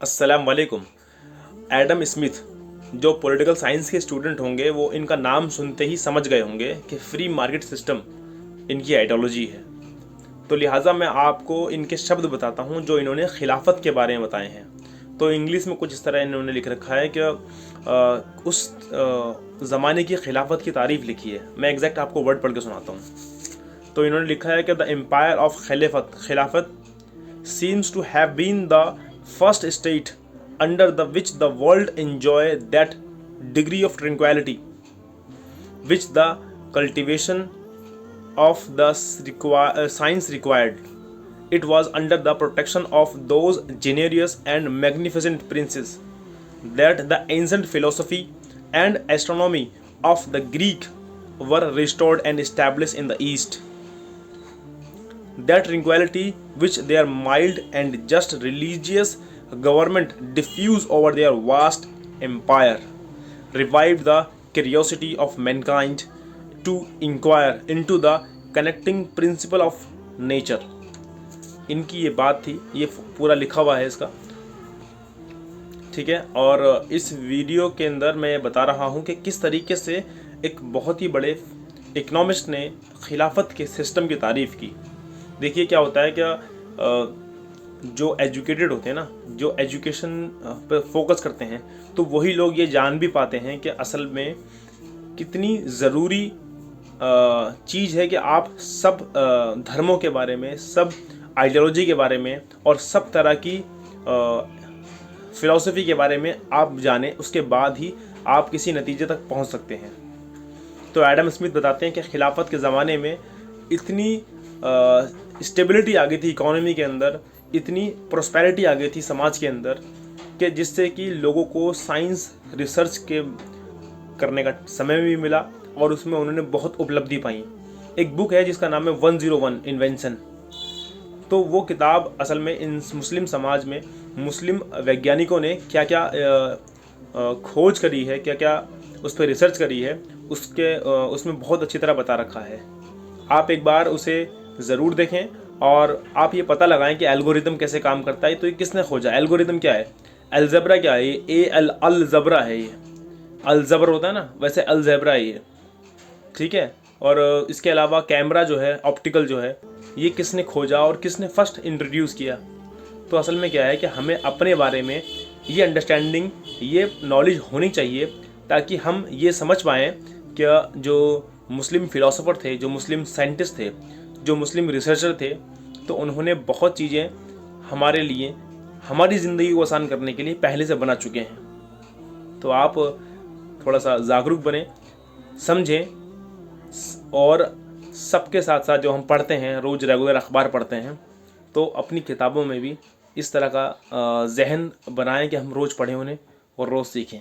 अस्सलाम वालेकुम। Adam Smith जो पॉलिटिकल साइंस के स्टूडेंट होंगे वो इनका नाम सुनते ही समझ गए होंगे कि फ्री मार्केट सिस्टम इनकी आइडियोलॉजी है। तो लिहाजा मैं आपको इनके शब्द बताता हूँ जो इन्होंने खिलाफत के बारे में बताए हैं। तो इंग्लिश में कुछ इस तरह इन्होंने लिख रखा है कि उस ज़माने की खिलाफत की तारीफ़ लिखी है। मैं एग्जैक्ट आपको वर्ड पढ़ के सुनाता हूँ। तो इन्होंने लिखा है कि द एम्पायर ऑफ खिलाफत seems to have been the first state under the which the world enjoy that degree of tranquility which the cultivation of the science required. It was under the protection of those generous and magnificent princes that the ancient philosophy and astronomy of the Greek were restored and established in the East. That tranquility which their mild and just religious government diffused over their vast empire revived the curiosity of mankind to inquire into the connecting principle of nature. इनकी ये बात थी, ये पूरा लिखा हुआ है इसका, ठीक है। और इस वीडियो के अंदर मैं बता रहा हूँ कि किस तरीके से एक बहुत ही बड़े इकोनॉमिस्ट ने खिलाफत के सिस्टम की तारीफ़ की। देखिए क्या होता है, क्या जो एजुकेटेड होते हैं ना, जो एजुकेशन पर फोकस करते हैं, तो वही लोग ये जान भी पाते हैं कि असल में कितनी ज़रूरी चीज़ है कि आप सब धर्मों के बारे में, सब आइडियोलॉजी के बारे में और सब तरह की फ़िलॉसफी के बारे में आप जानें, उसके बाद ही आप किसी नतीजे तक पहुंच सकते हैं। तो एडम स्मिथ बताते हैं कि खिलाफत के ज़माने में इतनी स्टेबिलिटी आ गई थी इकोनॉमी के अंदर, इतनी प्रोस्पेरिटी आ गई थी समाज के अंदर कि जिससे कि लोगों को साइंस रिसर्च के करने का समय भी मिला और उसमें उन्होंने बहुत उपलब्धि पाई। एक बुक है जिसका नाम है 101 इन्वेंशन। तो वो किताब असल में इन मुस्लिम समाज में मुस्लिम वैज्ञानिकों ने क्या क्या खोज करी है, क्या क्या उस पर रिसर्च करी है, उसमें बहुत अच्छी तरह बता रखा है। आप एक बार उसे ज़रूर देखें और आप ये पता लगाएं कि एल्गोरिदम कैसे काम करता है। तो ये किसने खोजा? एल्गोरिदम क्या है? अलजबरा क्या है? ये अलजबरा है। ये अलजबर होता है ना, वैसे अलजबरा है ये, ठीक है। और इसके अलावा कैमरा जो है, ऑप्टिकल जो है, ये किसने खोजा और किसने फर्स्ट इंट्रोड्यूस किया? तो असल में क्या है कि हमें अपने बारे में ये अंडरस्टैंडिंग, ये नॉलेज होनी चाहिए ताकि हम ये समझ पाएँ कि जो मुस्लिम फ़िलासफ़र थे, जो मुस्लिम साइंटिस्ट थे, जो मुस्लिम रिसर्चर थे, तो उन्होंने बहुत चीज़ें हमारे लिए, हमारी ज़िंदगी को आसान करने के लिए पहले से बना चुके हैं। तो आप थोड़ा सा जागरूक बने, समझें, और सबके साथ साथ जो हम पढ़ते हैं, रोज़ रेगुलर अखबार पढ़ते हैं, तो अपनी किताबों में भी इस तरह का जहन बनाएं कि हम रोज़ पढ़ें उन्हें और रोज़ सीखें।